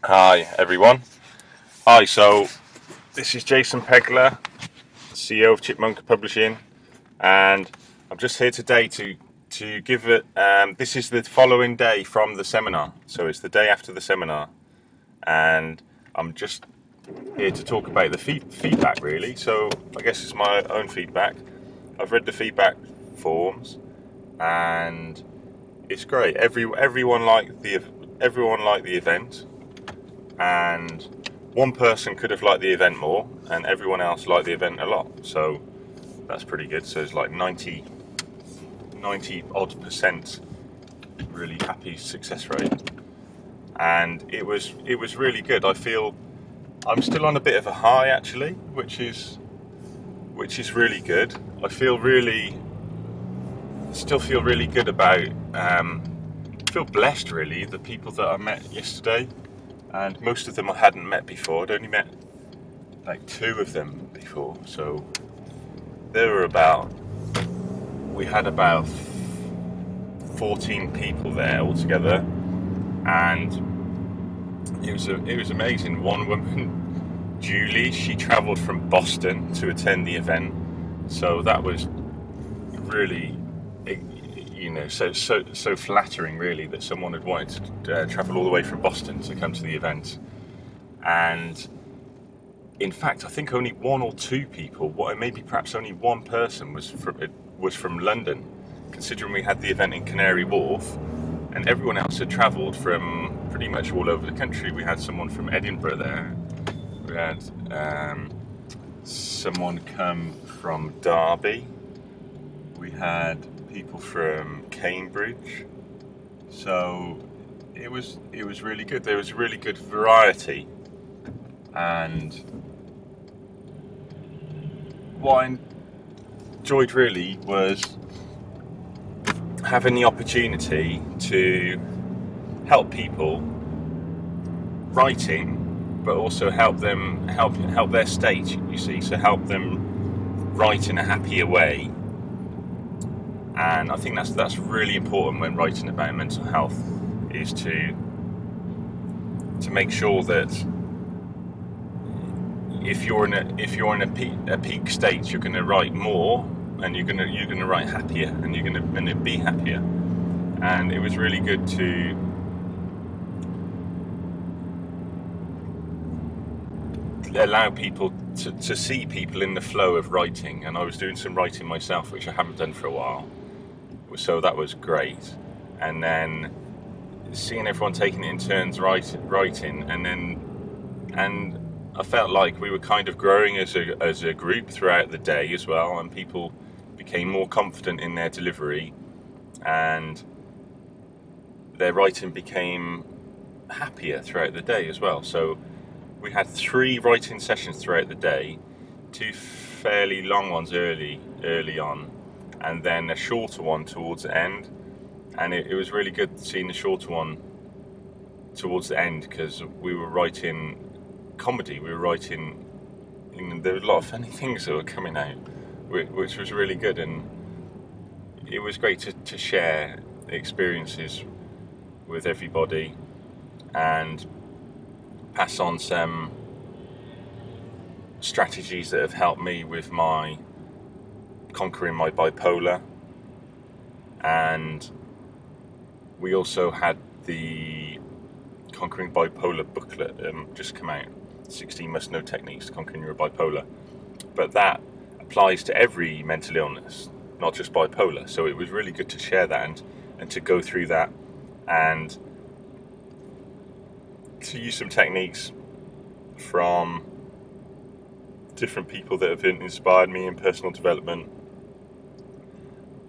Hi everyone. Hi, so this is Jason Pegler, CEO of Chipmunkapublishing, and I'm just here today to give it. This is the following day from the seminar, so it's the day after the seminar, and I'm just here to talk about the feedback really. So I guess it's my own feedback. I've read the feedback forms, and it's great. Everyone liked the event. And one person could have liked the event more, and everyone else liked the event a lot. So that's pretty good. So it's like 90 odd percent really happy success rate, and it was really good. I feel I'm still on a bit of a high actually, which is really good. I still feel really good about. Feel blessed really. The people that I met yesterday, and most of them I hadn't met before. I'd only met like two of them before, so we had about 14 people there altogether, and it was amazing. One woman, Julie, she travelled from Boston to attend the event, so that was really, so flattering really that someone had wanted to travel all the way from Boston to come to the event. And in fact, I think only one or two people, maybe perhaps only one person was from London, considering we had the event in Canary Wharf, and everyone else had travelled from pretty much all over the country. We had someone from Edinburgh there. We had someone come from Derby. We had people from Cambridge. So it was really good. There was really good variety, and what I enjoyed really was having the opportunity to help people writing, but also help their state. You see, so help them write in a happier way, and I think that's really important when writing about mental health, is to make sure that if you're in a peak state, you're going to write more, and you're going to write happier, and you're going to be happier. And it was really good to allow people to see people in the flow of writing. And I was doing some writing myself, which I haven't done for a while, so that was great. And then seeing everyone taking it in turns writing, and I felt like we were kind of growing as a group throughout the day as well, and people became more confident in their delivery, and their writing became happier throughout the day as well. So we had 3 writing sessions throughout the day, 2 fairly long ones early on, and then a shorter one towards the end. And it was really good seeing the shorter one towards the end, because we were writing comedy. We were writing, there were a lot of funny things that were coming out, which was really good, and it was great to share experiences with everybody and pass on some strategies that have helped me with my conquering my bipolar. And we also had the Conquering Bipolar booklet just come out, 16 must-know techniques to conquering your bipolar, but that applies to every mental illness, not just bipolar. So it was really good to share that and to go through that, and to use some techniques from different people that have inspired me in personal development,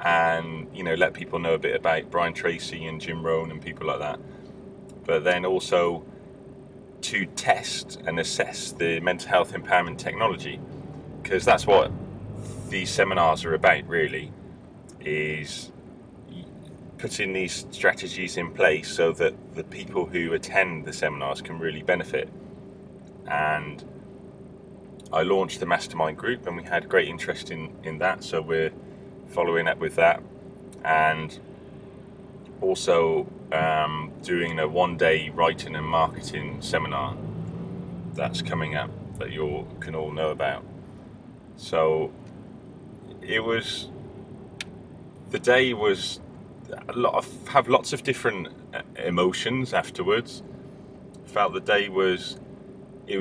and let people know a bit about Brian Tracy and Jim Rohn and people like that. But then also to test and assess the mental health empowerment technology, because that's what these seminars are about really, is putting these strategies in place so that the people who attend the seminars can really benefit. And I launched the mastermind group, and we had great interest in that, so we're following up with that. And also doing a one-day writing and marketing seminar that's coming up that you can all know about. So the day was have lots of different emotions afterwards. Felt the day was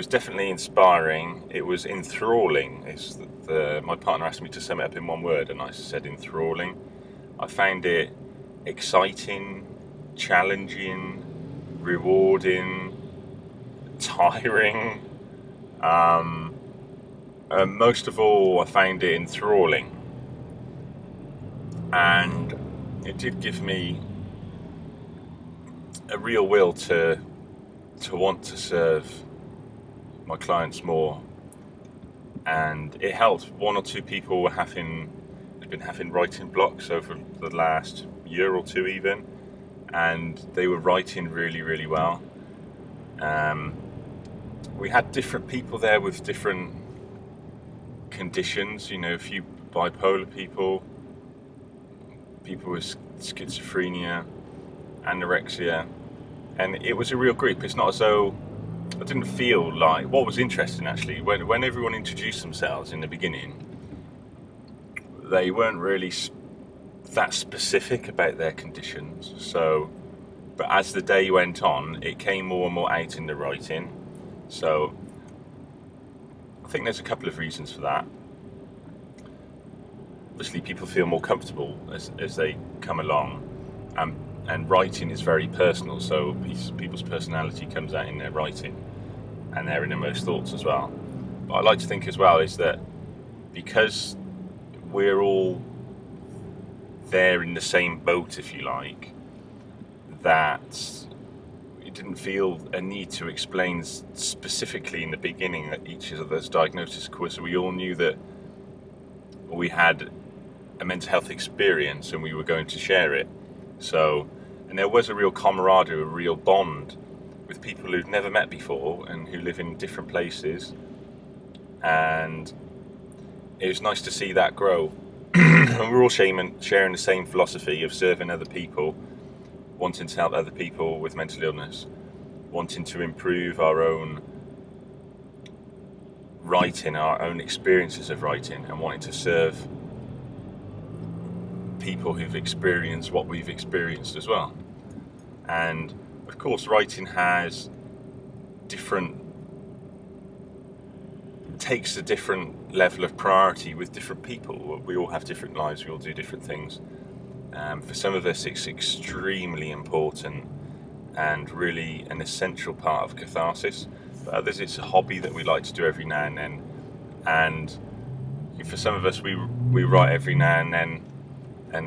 definitely inspiring. It was enthralling. My partner asked me to sum it up in one word, and I said enthralling. I found it exciting, challenging, rewarding, tiring. Most of all, I found it enthralling, and it did give me a real will to want to serve my clients more. And it helped. One or two people had been having writing blocks over the last year or two even, and they were writing really, really well. We had different people there with different conditions, a few bipolar people with schizophrenia, anorexia, and it was a real group. It's not as though I didn't feel like, what was interesting actually, when everyone introduced themselves in the beginning, they weren't really that specific about their conditions. But as the day went on, it came more and more out in the writing. So I think there's a couple of reasons for that. Obviously, people feel more comfortable as they come along, and writing is very personal, so people's personality comes out in their writing and their innermost thoughts as well. But I like to think as well is that because we're all there in the same boat, if you like, that it didn't feel a need to explain specifically in the beginning that each of those diagnosis course. We all knew that we had a mental health experience and we were going to share it. And there was a real camaraderie, a real bond with people who've never met before and who live in different places. And it was nice to see that grow. And we're all sharing the same philosophy of serving other people, wanting to help other people with mental illness, wanting to improve our own writing, our own experiences of writing, and wanting to serve people who've experienced what we've experienced as well. And of course, writing takes a different level of priority with different people. We all have different lives, we all do different things. For some of us, it's extremely important and really an essential part of catharsis. For others, it's a hobby that we like to do every now and then. And for some of us, we write every now and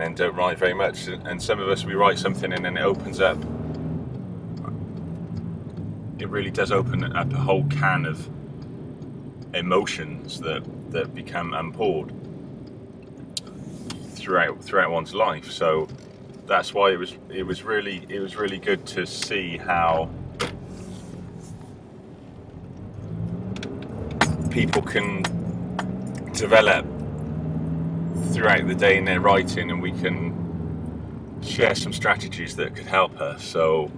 then don't write very much. And some of us, we write something and then it opens up. It really does open up a whole can of emotions that become unpoured throughout one's life. So that's why it was really good to see how people can develop throughout the day in their writing, and we can share some strategies that could help us. So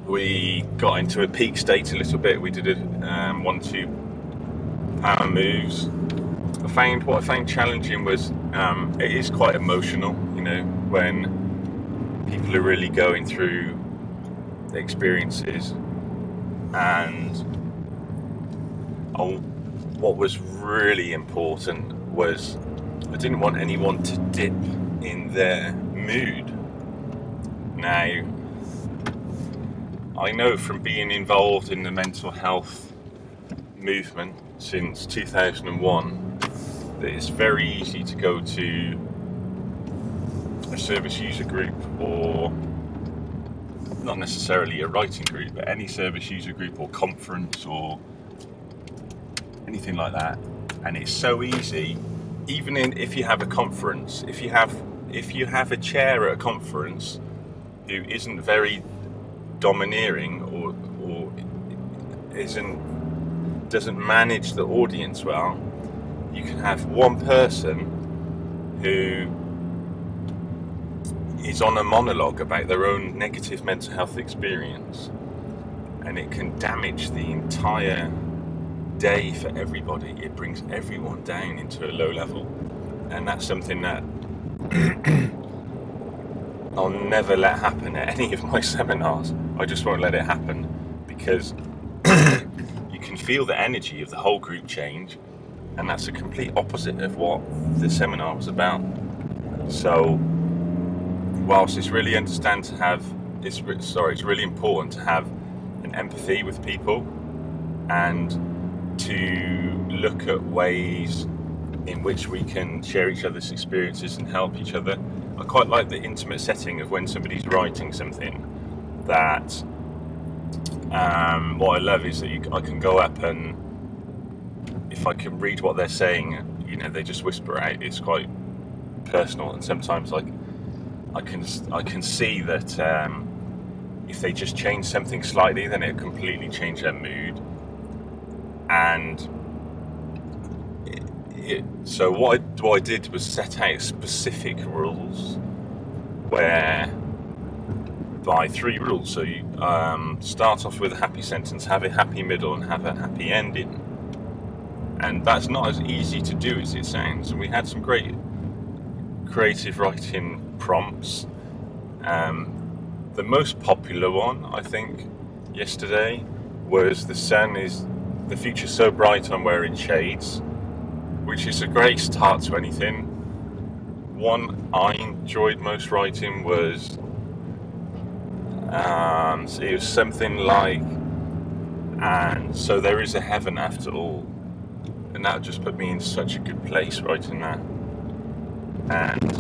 we got into a peak state a little bit. We did 1-2 power moves. What I found challenging was it is quite emotional, when people are really going through experiences. And what was really important was I didn't want anyone to dip in their mood. Now, I know from being involved in the mental health movement since 2001 that it's very easy to go to a service user group, or not necessarily a writing group, but any service user group or conference or anything like that, and it's so easy. Even if you have a conference, if you have a chair at a conference who isn't very domineering or doesn't manage the audience well, you can have one person who is on a monologue about their own negative mental health experience, and it can damage the entire day for everybody. It brings everyone down into a low level, and that's something that I'll never let happen at any of my seminars. I just won't let it happen, because you can feel the energy of the whole group change, and that's a complete opposite of what the seminar was about. So whilst it's really it's really important to have an empathy with people and to look at ways in which we can share each other's experiences and help each other. I quite like the intimate setting of when somebody's writing something. That what I love is that I can go up, and if I can read what they're saying, they just whisper out. It's quite personal, and sometimes I can see that if they just change something slightly, then it'll completely change their mood. And so what I did was set out specific rules, by 3 rules. So you start off with a happy sentence, have a happy middle, and have a happy ending. And that's not as easy to do as it sounds. And we had some great creative writing prompts. The most popular one, I think, yesterday was the future's so bright I'm wearing shades, which is a great start to anything. One I enjoyed most writing was it was something like, and so there is a heaven after all, and that just put me in such a good place writing that. And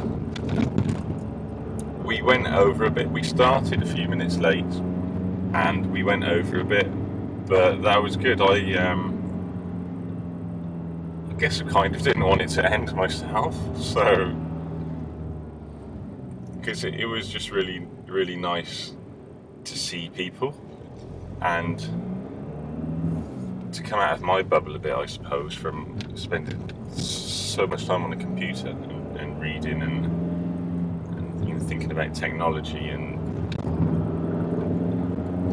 we went over a bit. We started a few minutes late, and we went over a bit, but that was good. I guess I kind of didn't want it to end myself, so because it was just really, really nice to see people and to come out of my bubble a bit, I suppose, from spending so much time on the computer and reading and thinking about technology and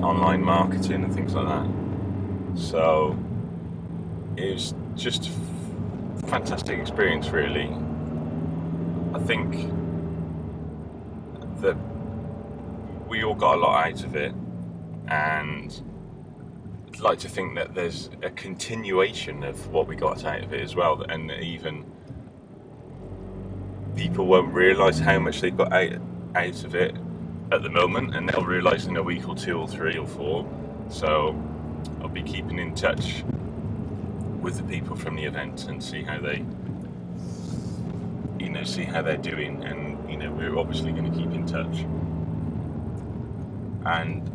online marketing and things like that. So it was just a fantastic experience, really. I think that we all got a lot out of it, and I'd like to think that there's a continuation of what we got out of it as well, and even people won't realise how much they got out of it at the moment, and they'll realise in a week or 2 or 3 or 4. So I'll be keeping in touch with the people from the event and see how they're doing, and we're obviously going to keep in touch. And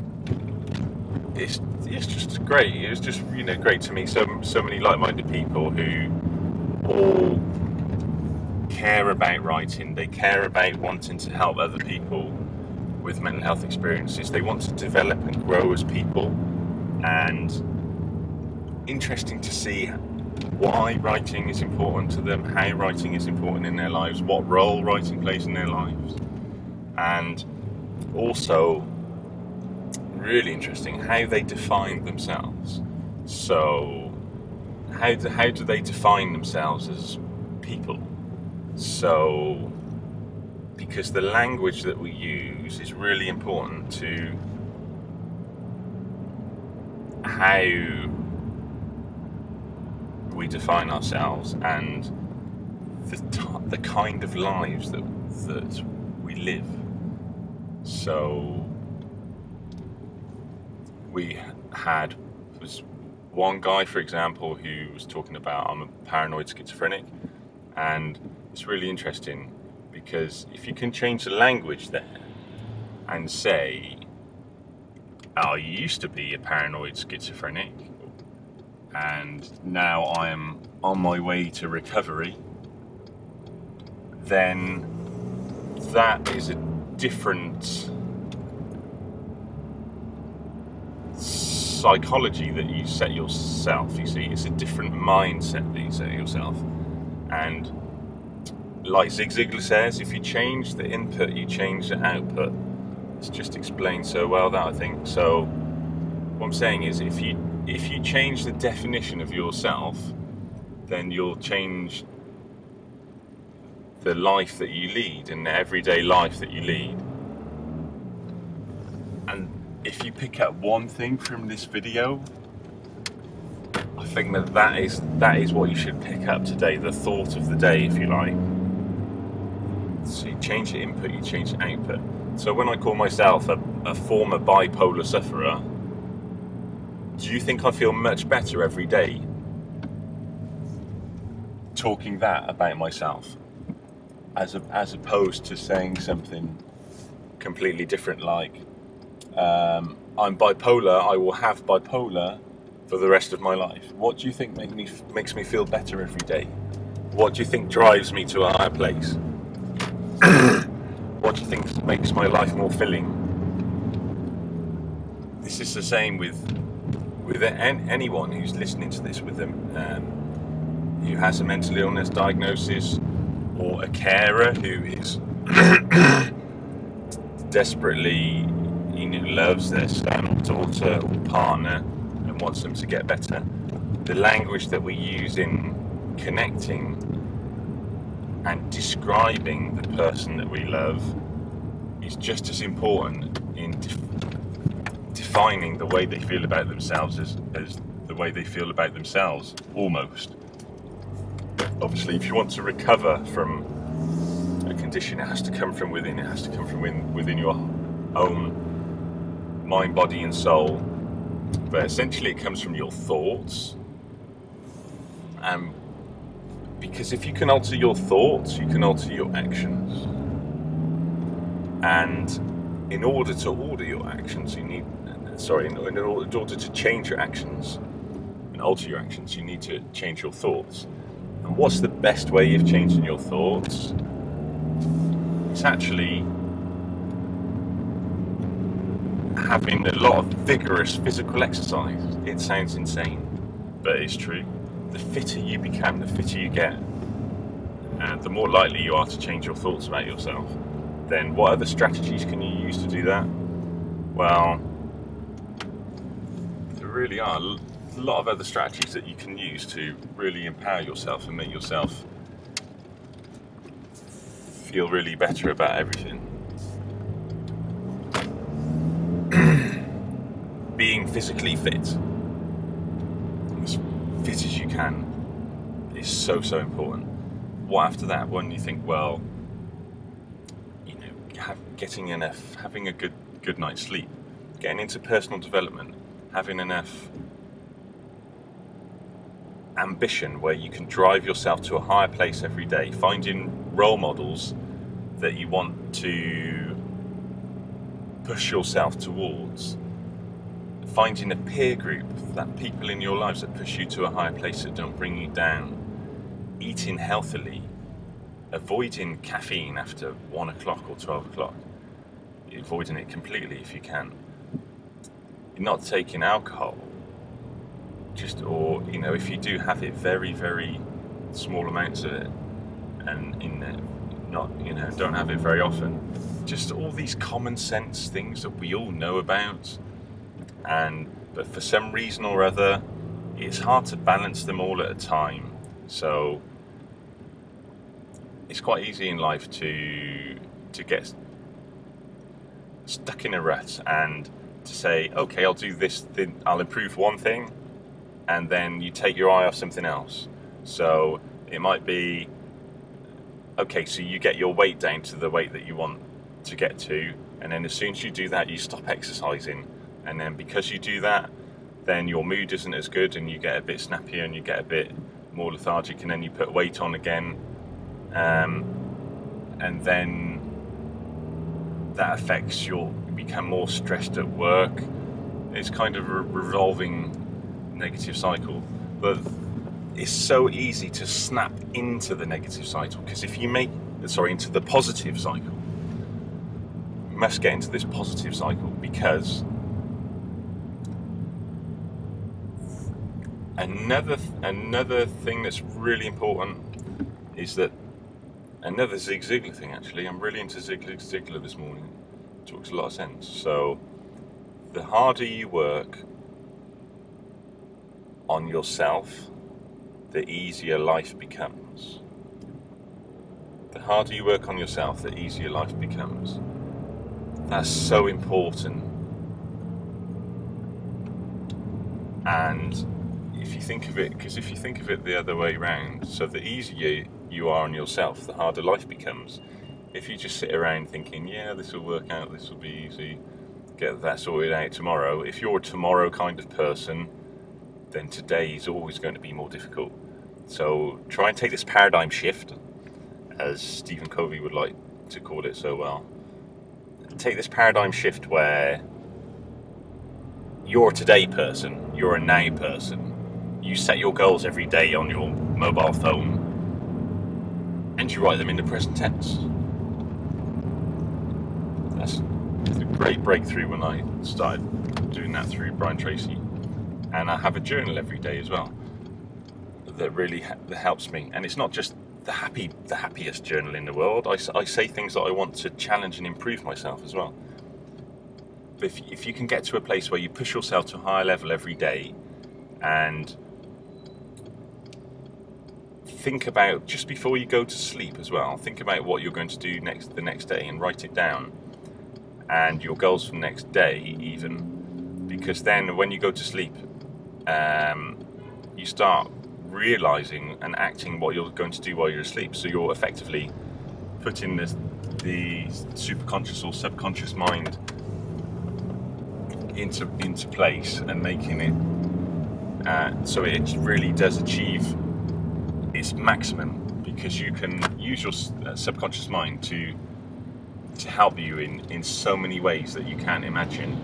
it's just great. It was just great to meet so many like-minded people who all care about writing. They care about wanting to help other people with mental health experiences. They want to develop and grow as people, and interesting to see why writing is important to them, how writing is important in their lives, what role writing plays in their lives, and also really interesting how they define themselves. So how do they define themselves as people? So because the language that we use is really important to how we define ourselves and the kind of lives that we live. So we had one guy, for example, who was talking about, I'm a paranoid schizophrenic, and it's really interesting because if you can change the language there and say, I used to be a paranoid schizophrenic and now I am on my way to recovery, then that is a different psychology that you set yourself. You see, it's a different mindset that you set yourself. And like Zig Ziglar says, if you change the input, you change the output. It's just explained so well that, I think. So what I'm saying is, if you change the definition of yourself, then you'll change the life that you lead and the everyday life that you lead. And if you pick up one thing from this video, I think that is what you should pick up today, the thought of the day, if you like. So you change the input, you change the output. So when I call myself a former bipolar sufferer, do you think I feel much better every day talking that about myself, as opposed to saying something completely different, like I'm bipolar, I will have bipolar for the rest of my life? What do you think makes me feel better every day? What do you think drives me to a higher place? What do you think makes my life more filling? This is the same with anyone who's listening to this, with them who has a mental illness diagnosis, or a carer who is desperately, loves their son or daughter or partner and wants them to get better. The language that we use in connecting and describing the person that we love is just as important in defining the way they feel about themselves as the way they feel about themselves, almost. Obviously, if you want to recover from a condition, it has to come from within. It has to come from within your own mind, body and soul. But essentially it comes from your thoughts. Because if you can alter your thoughts, you can alter your actions. And in order to order your actions, in order to change your actions and alter your actions, you need to change your thoughts. And what's the best way of changing your thoughts? It's actually having a lot of vigorous physical exercise. It sounds insane, but it's true. The fitter you become, the fitter you get, and the more likely you are to change your thoughts about yourself. Then what other strategies can you use to do that? Well, there really are a lot of other strategies that you can use to really empower yourself and make yourself feel really better about everything. Being physically fit, as fit as you can, is so important. What after that? When you think, well, having a good night's sleep, getting into personal development, having enough ambition where you can drive yourself to a higher place every day, finding role models that you want to push yourself towards, finding a peer group, that people in your lives that push you to a higher place, that don't bring you down, eating healthily, avoiding caffeine after 1 o'clock or 12 o'clock, avoiding it completely if you can, not taking alcohol, or if you do have it, very, very small amounts of it, and don't have it very often. Just all these common sense things that we all know about, but for some reason or other, it's hard to balance them all at a time. So it's quite easy in life to get stuck in a rut and to say, okay, I'll do this, then I'll improve one thing, and then you take your eye off something else. So it might be, okay, so you get your weight down to the weight that you want to get to, and then as soon as you do that, you stop exercising, and then because you do that, then your mood isn't as good, and you get a bit snappier, and you get a bit more lethargic, and then you put weight on again, and then that affects you become more stressed at work. It's kind of a revolving negative cycle, but it's so easy to snap into the negative cycle, because if you into the positive cycle, you must get into this positive cycle, because another thing that's really important is that another Zig Ziglar thing, actually. I'm really into Zig Ziglar this morning. Talks a lot of sense. So, the harder you work on yourself, the easier life becomes. The harder you work on yourself, the easier life becomes. That's so important. And if you think of it, because if you think of it the other way around, so the easier you are on yourself, the harder life becomes. If you just sit around thinking, yeah, this will work out, this will be easy, get that sorted out tomorrow. If you're a tomorrow kind of person, then today is always going to be more difficult. So try and take this paradigm shift, as Stephen Covey would like to call it so well. Take this paradigm shift where you're a today person, you're a now person. You set your goals every day on your mobile phone and you write them in the present tense. That's a great breakthrough when I started doing that through Brian Tracy. And I have a journal every day as well that really that helps me. And it's not just the happiest journal in the world. I say things that I want to challenge and improve myself as well. But if you can get to a place where you push yourself to a higher level every day and think about, just before you go to sleep as well, think about what you're going to do the next day and write it down, and your goals for the next day even, because then when you go to sleep, you start realizing and acting what you're going to do while you're asleep. So you're effectively putting the superconscious or subconscious mind into place and making it so it really does achieve its maximum, because you can use your subconscious mind to help you in so many ways that you can't imagine.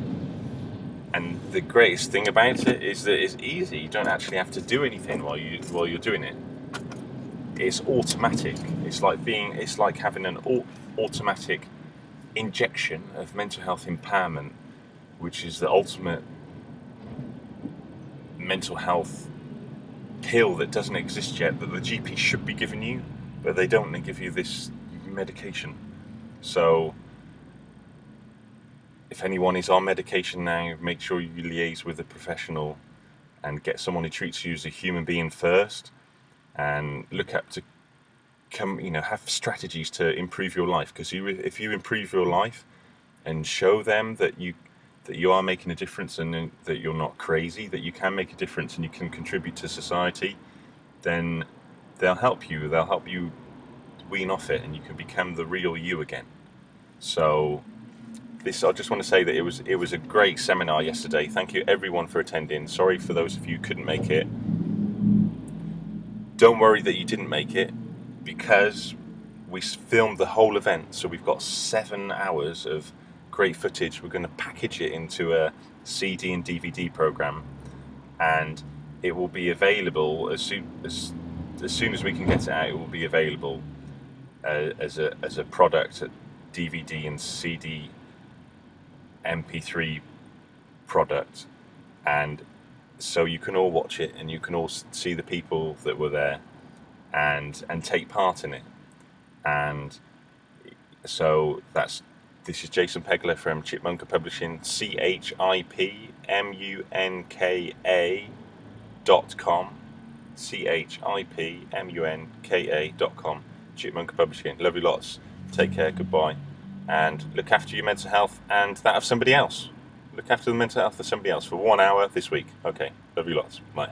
And the greatest thing about it is that it's easy. You don't actually have to do anything while you're doing it. It's automatic. It's like having an automatic injection of mental health empowerment, which is the ultimate mental health pill that doesn't exist yet, that the GP should be giving you, but they don't. They give you this medication. So if anyone is on medication now, make sure you liaise with a professional and get someone who treats you as a human being first, and look up to have strategies to improve your life. Because if you improve your life and show them that you are making a difference, and that you're not crazy, that you can make a difference and you can contribute to society, then they'll help you. They'll help you wean off it and you can become the real you again. So I just want to say that it was a great seminar yesterday. Thank you everyone for attending. Sorry for those of you who couldn't make it. Don't worry that you didn't make it, because we filmed the whole event. So we've got 7 hours of great footage. We're going to package it into a CD and DVD program, and it will be available as soon as we can get it out. It will be available as a product, a DVD and CD MP3 product, and so you can all watch it and you can all see the people that were there and take part in it. And so this is Jason Pegler from Chipmunkapublishing, CHIPMUNKA.com, CHIPMUNKA.com, Chipmunka Publishing. Love you lots. Take care. Goodbye. And look after your mental health and that of somebody else. Look after the mental health of somebody else for 1 hour this week. Okay. Love you lots. Bye.